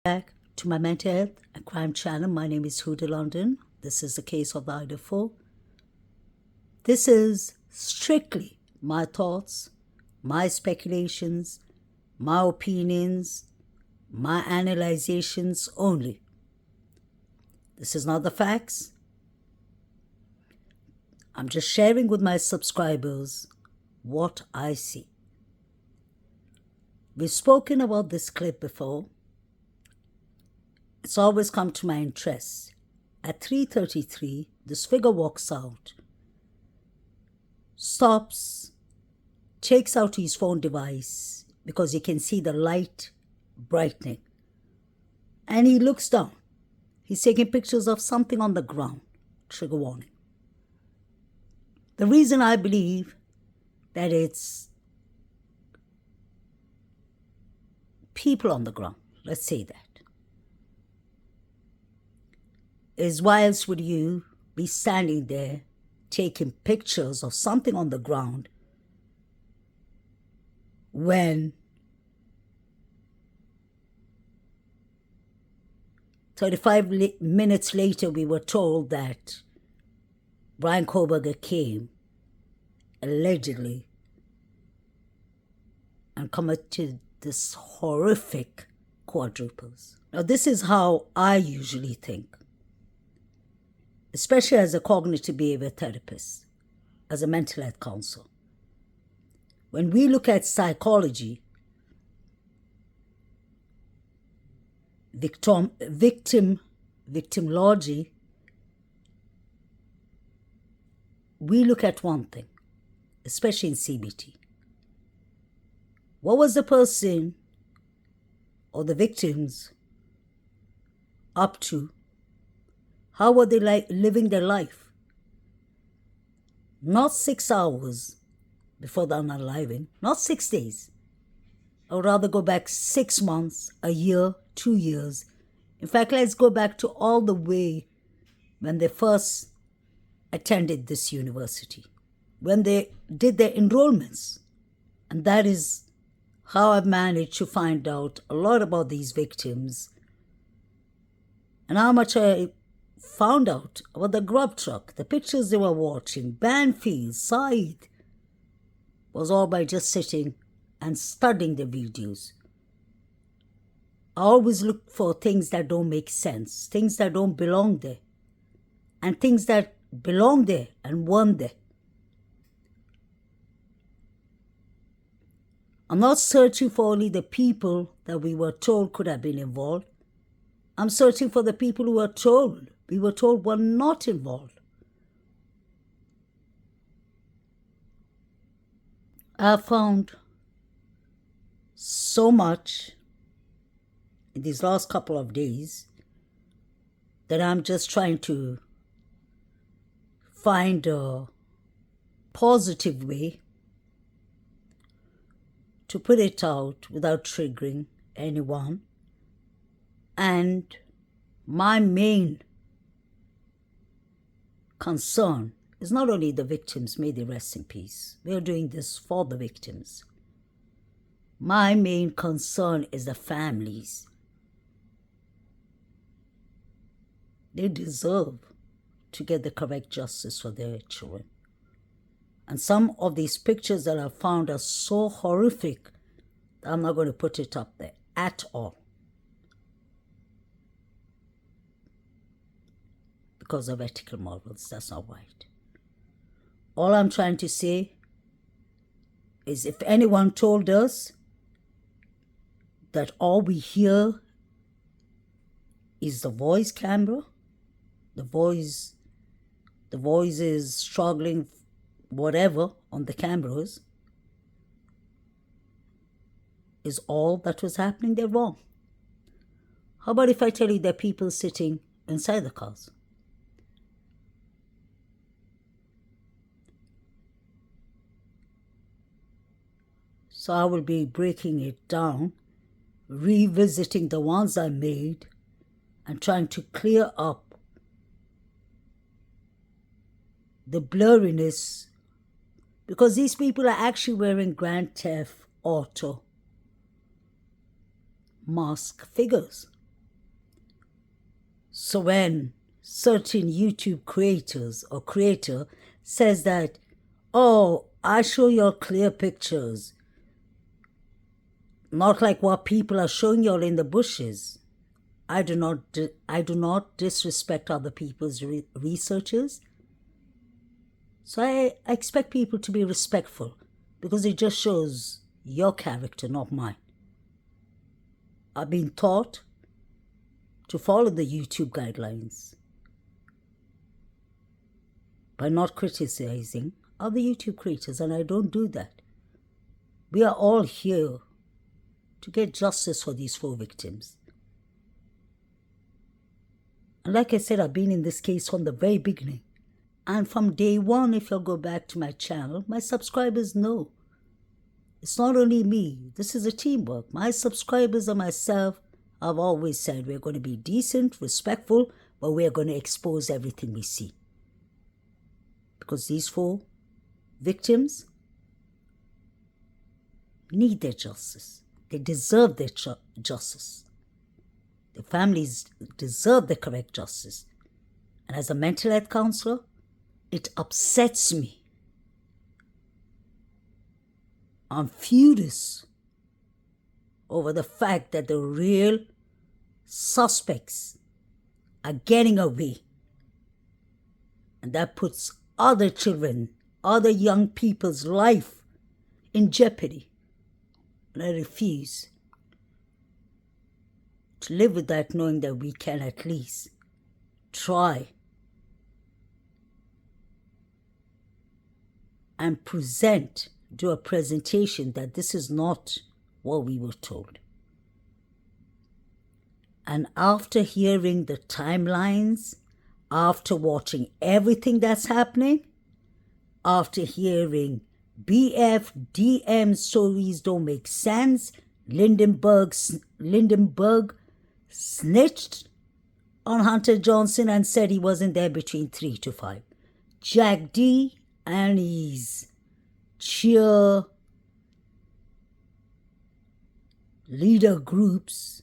Back to my mental health and crime channel. My name is Huda London. This is the case of the Idaho. This is strictly my thoughts, my speculations, my opinions, my analyzations only. This is not the facts. I'm just sharing with my subscribers what I see. We've spoken about this clip before. It's always come to my interest. At 3:33, this figure walks out, stops, takes out his phone device because he can see the light brightening, and he looks down. He's taking pictures of something on the ground. Trigger warning. The reason I believe that it's people on the ground, let's say that, is why else would you be standing there taking pictures of something on the ground when 35 minutes later we were told that Brian Koberger came allegedly and committed this horrific quadruples. Now this is how I usually think, especially as a cognitive behavior therapist, as a mental health counselor. When we look at psychology, victimology, we look at one thing, especially in CBT. What was the person or the victims up to? How were they living their life? Not 6 hours before the unaliving, not 6 days. I would rather go back 6 months, a year, 2 years. In fact, let's go back to all the way when they first attended this university, when they did their enrollments. And that is how I've managed to find out a lot about these victims and how much I found out about the grub truck, the pictures they were watching, Banfield, Side, was all by just sitting and studying the videos. I always look for things that don't make sense, things that don't belong there, and things that belong there and weren't there. I'm not searching for only the people that we were told could have been involved. I'm searching for the people who we were told were not involved. I found so much in these last couple of days that I'm just trying to find a positive way to put it out without triggering anyone. And my main concern is not only the victims, may they rest in peace. We are doing this for the victims. My main concern is the families. They deserve to get the correct justice for their children. And some of these pictures that I found are so horrific that I'm not going to put it up there at all, because of ethical morals. That's not right. All I'm trying to say is, if anyone told us that all we hear is the voice camera, the voice is struggling, whatever, on the cameras, is all that was happening, they're wrong. How about if I tell you there are people sitting inside the cars? So I will be breaking it down, revisiting the ones I made, and trying to clear up the blurriness, because these people are actually wearing Grand Theft Auto mask figures. So when certain YouTube creators or creator says that, oh, I show you clear pictures, not like what people are showing you in the bushes. I do not disrespect other people's researchers. So I expect people to be respectful because it just shows your character, not mine. I've been taught to follow the YouTube guidelines by not criticizing other YouTube creators, and I don't do that. We are all here to get justice for these 4 victims. And like I said, I've been in this case from the very beginning. And from day one, if you'll go back to my channel, my subscribers know. It's not only me. This is a teamwork. My subscribers and myself, I've always said we're going to be decent, respectful, but we're going to expose everything we see. Because these 4 victims need their justice. They deserve their justice. Their families deserve the correct justice. And as a mental health counselor, it upsets me. I'm furious over the fact that the real suspects are getting away. And that puts other children, other young people's life in jeopardy. And I refuse to live with that, knowing that we can at least try and do a presentation that this is not what we were told. And after hearing the timelines, after watching everything that's happening, after hearing BF, DM stories don't make sense, Lindenberg snitched on Hunter Johnson and said he wasn't there between 3 to 5. Jack D and his cheer leader groups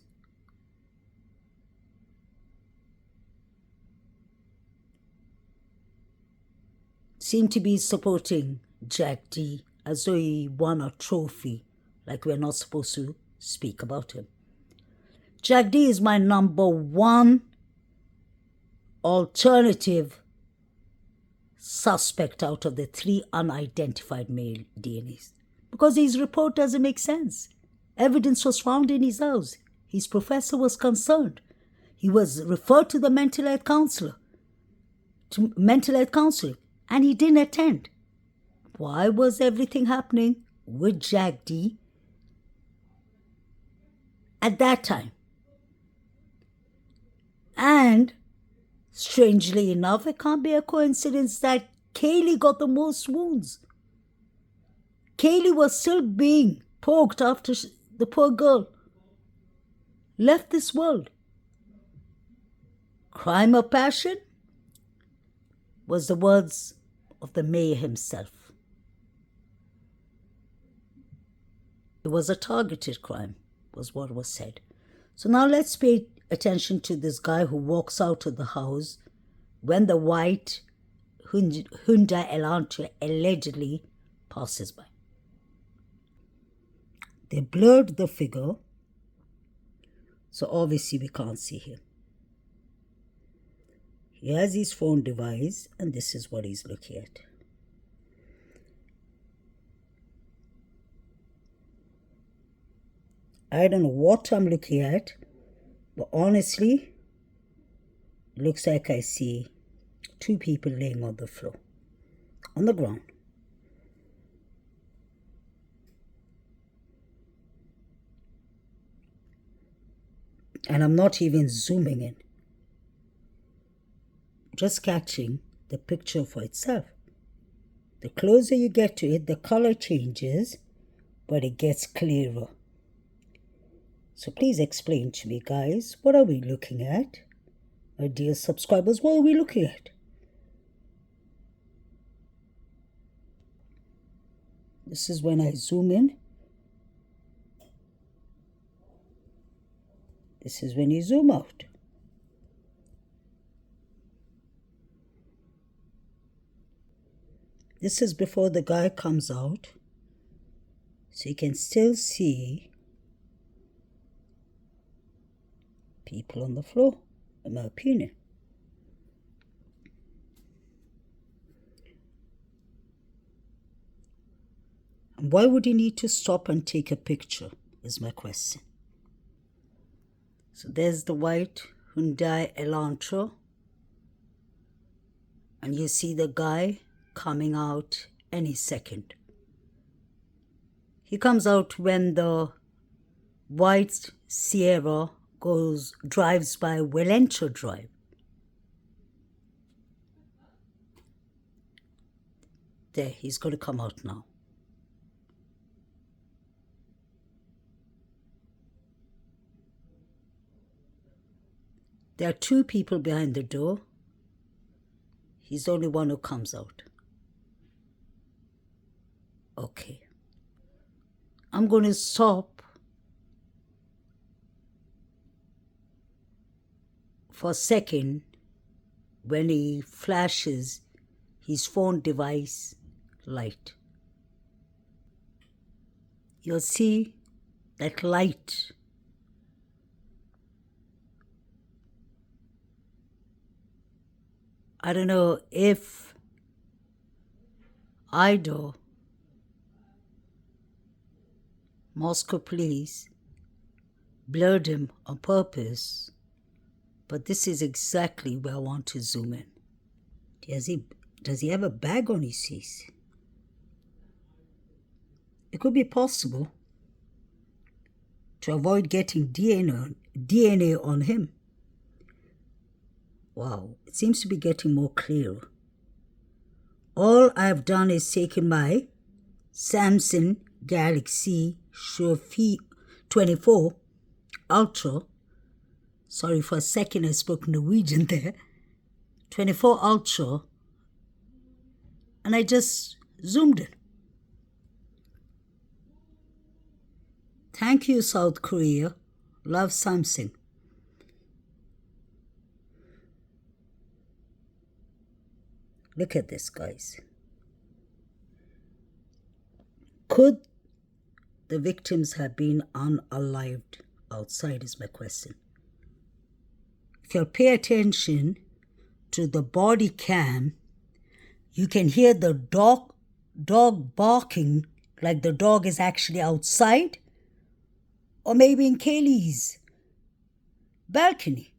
seem to be supporting Jack D as though he won a trophy, like we're not supposed to speak about him. Jack D is my number 1 alternative suspect out of the 3 unidentified male DNAs. Because his report doesn't make sense. Evidence was found in his house. His professor was concerned. He was referred to the mental health counselor, to mental health counseling, and he didn't attend. Why was everything happening with Jack D at that time? And strangely enough, it can't be a coincidence that Kaylee got the most wounds. Kaylee was still being poked after the poor girl left this world. Crime of passion was the words of the mayor himself. It was a targeted crime, was what was said. So now let's pay attention to this guy who walks out of the house when the white Hyundai Elantra allegedly passes by. They blurred the figure, so obviously we can't see him. He has his phone device, and this is what he's looking at. I don't know what I'm looking at, but honestly, it looks like I see 2 people laying on the floor, on the ground. And I'm not even zooming in, just catching the picture for itself. The closer you get to it, the color changes, but it gets clearer. So please explain to me, guys, what are we looking at? My dear subscribers, what are we looking at? This is when I zoom in. This is when you zoom out. This is before the guy comes out. So you can still see people on the floor, in my opinion. And why would he need to stop and take a picture, is my question. So there's the white Hyundai Elantra. And you see the guy coming out any second. He comes out when the white Sierra drives by Valentia Drive. There, he's going to come out now. There are two people behind the door. He's the only one who comes out. Okay. I'm going to stop for a second when he flashes his phone device light. You'll see that light I don't know if Idaho, Moscow police blurred him on purpose, but this is exactly where I want to zoom in. Does he have a bag on his face? It could be possible to avoid getting DNA on him. Wow, it seems to be getting more clear. All I've done is taken my Samsung Galaxy Surefire 24 Ultra. Sorry, for a second I spoke Norwegian there. 24 Ultra. And I just zoomed in. Thank you, South Korea. Love Samsung. Look at this, guys. Could the victims have been unalived outside is my question. If you'll pay attention to the body cam, you can hear the dog barking like the dog is actually outside, or maybe in Kaylee's balcony.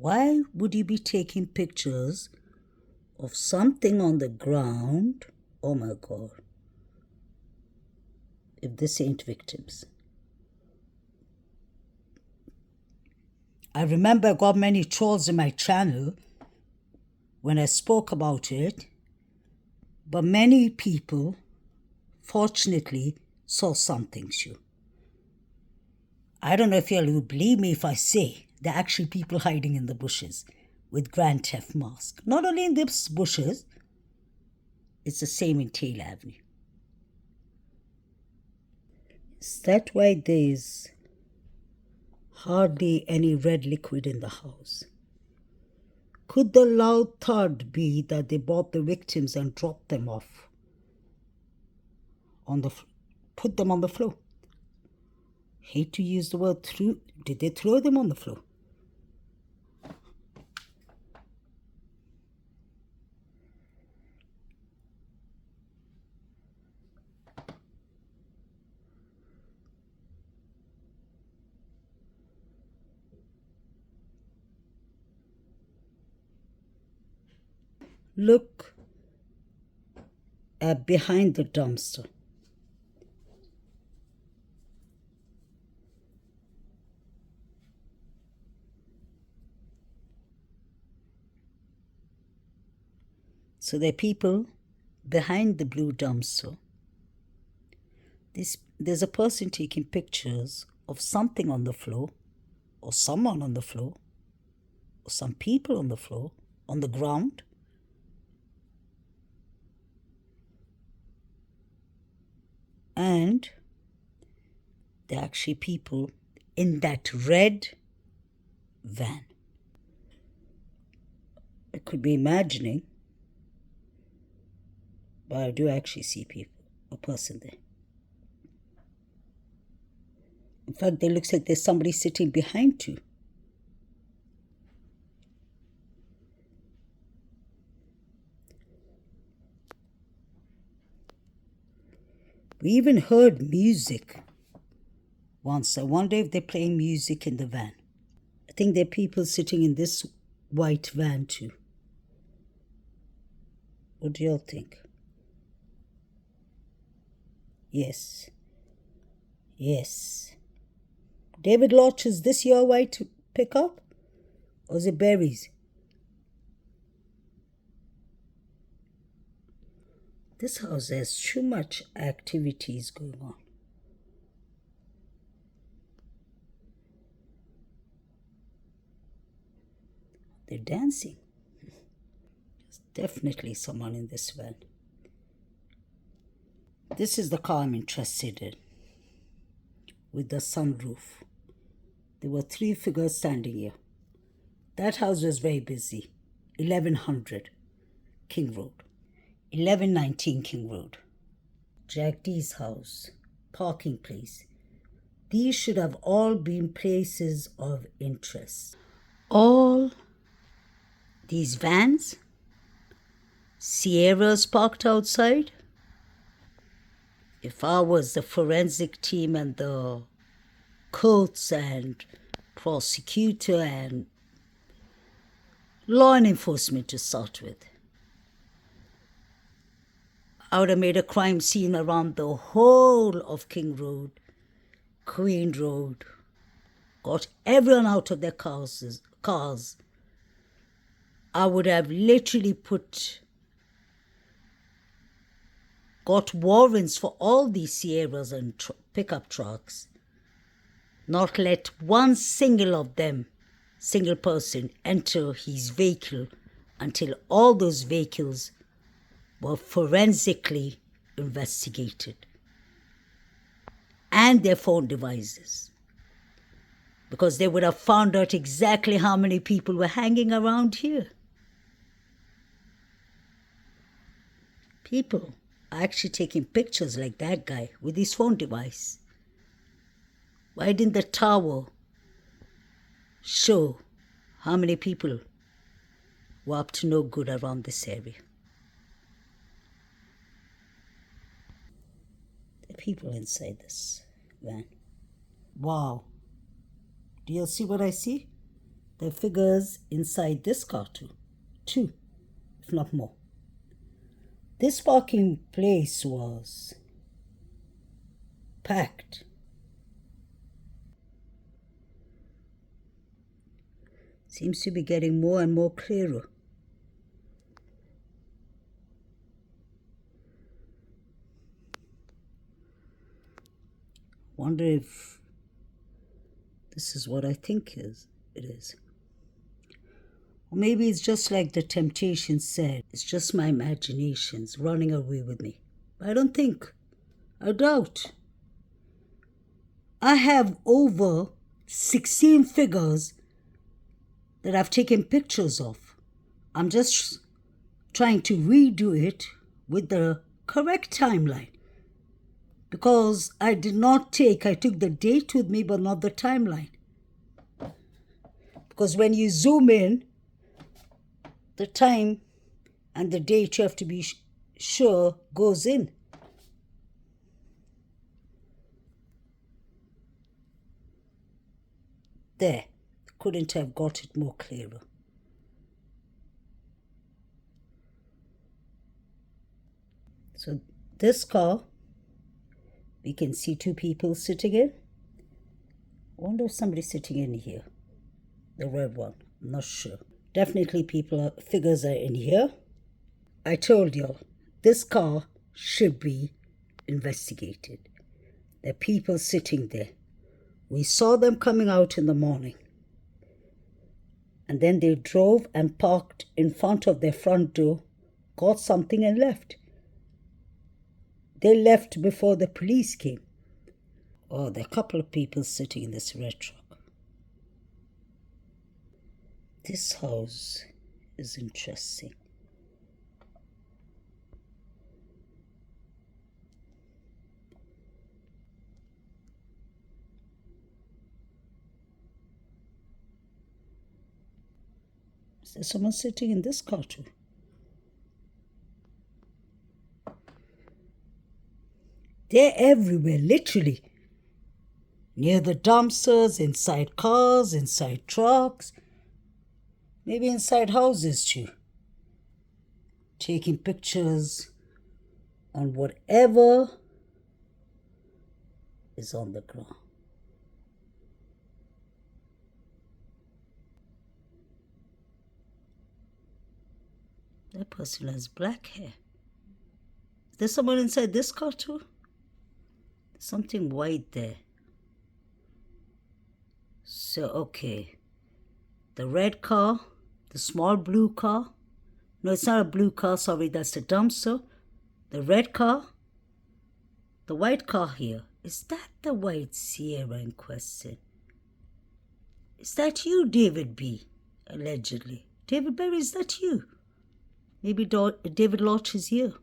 Why would you be taking pictures of something on the ground? Oh my God. If this ain't victims. I remember I got many trolls in my channel when I spoke about it, but many people, fortunately, saw something too. I don't know if you'll believe me if I say there are actually people hiding in the bushes with Grand Theft masks. Not only in these bushes, it's the same in Taylor Avenue. Is that why there's hardly any red liquid in the house? Could the loud thud be that they bought the victims and dropped them off put them on the floor? Hate to use the word throw. Did they throw them on the floor? Look at behind the dumpster. So there are people behind the blue dumpster. There's a person taking pictures of something on the floor, or someone on the floor, or some people on the floor, on the ground. And there are actually people in that red van. I could be imagining, but I do actually see a person there. In fact, it looks like there's somebody sitting behind you. We even heard music once. I wonder if they're playing music in the van. I think there are people sitting in this white van too. What do y'all think? Yes. Yes. David Lodge, is this your white pickup? Or is it Barry's? This house has too much activities going on. They're dancing. There's definitely someone in this van. This is the car I'm interested in, with the sunroof. There were 3 figures standing here. That house was very busy. 1100 King Road. 1119 King Road. Jack D's house. Parking place. These should have all been places of interest. All these vans, Sierras parked outside. If I was the forensic team and the courts and prosecutor and law enforcement to start with, I would have made a crime scene around the whole of King Road, Queen Road, got everyone out of their cars. I would have literally got warrants for all these Sierras and pickup trucks, not let one single person enter his vehicle until all those vehicles were forensically investigated, and their phone devices, because they would have found out exactly how many people were hanging around here. People are actually taking pictures like that guy with his phone device. Why didn't the tower show how many people were up to no good around this area? The people inside this van. Wow. Do you see what I see? There are figures inside this car too. 2, if not more. This parking place was packed. Seems to be getting more and more clearer. Wonder if this is what I think it is. Or maybe it's just like the Temptation said, it's just my imaginations running away with me. I don't think. I doubt. I have over 16 figures that I've taken pictures of. I'm just trying to redo it with the correct timeline. Because I took the date with me, but not the timeline. Because when you zoom in, the time and the date, you have to be sure goes in. There. Couldn't have got it more clearer. So this car, we can see 2 people sitting in. I wonder if somebody's sitting in here. The red one. I'm not sure. Definitely figures are in here. I told y'all, this car should be investigated. There are people sitting there. We saw them coming out in the morning. And then they drove and parked in front of their front door, got something and left. They left before the police came. Oh, there are a couple of people sitting in this red truck. This house is interesting. Is there someone sitting in this car too? They're everywhere, literally. Near the dumpsters, inside cars, inside trucks, maybe inside houses too. Taking pictures on whatever is on the ground. That person has black hair. Is there someone inside this car too? There's something white there. So, okay. The red car, the small blue car. No, it's not a blue car, sorry, that's the dumpster. The red car. The white car here. Is that the white Sierra in question? Is that you, David B? Allegedly. David Berry, is that you? Maybe David Lodge is here.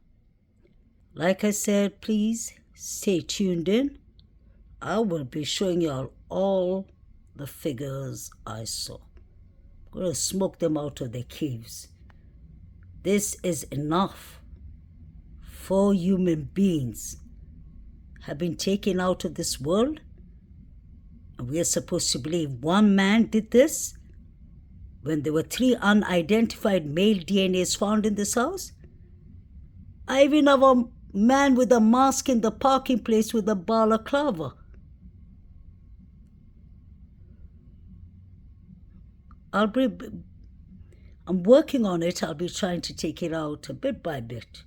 Like I said, please stay tuned in. I will be showing y'all all the figures I saw. I'm going to smoke them out of their caves. This is enough. 4 human beings have been taken out of this world, and we are supposed to believe one man did this when there were 3 unidentified male DNAs found in this house. I even have a man with a mask in the parking place with a balaclava. I'm working on it. I'll be trying to take it out bit by bit.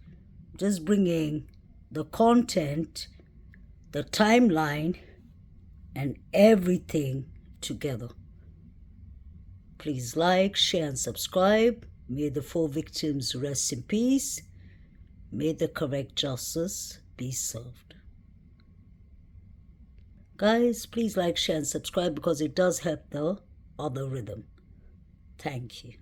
Just bringing the content, the timeline, and everything together. Please like, share, and subscribe. May the 4 victims rest in peace. May the correct justice be served. Guys, please like, share, and subscribe because it does help the algorithm. Thank you.